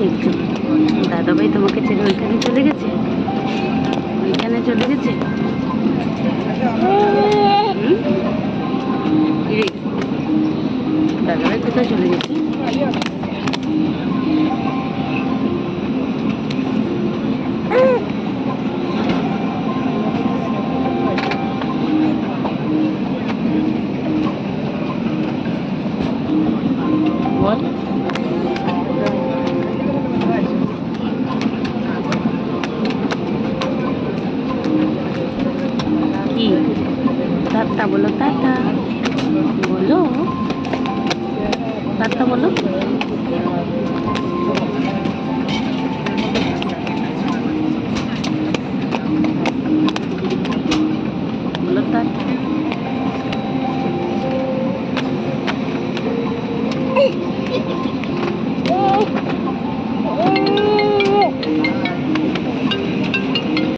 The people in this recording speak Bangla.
দেখছো দাদাভাই তোমাকে ছেড়ে ওইখানে চলে গেছে, ওইখানে চলে গেছে। দাদাভাই কোথায় চলে গেছে? বল কি? টাটা বলো, টাটা বলো, টাটা বলো।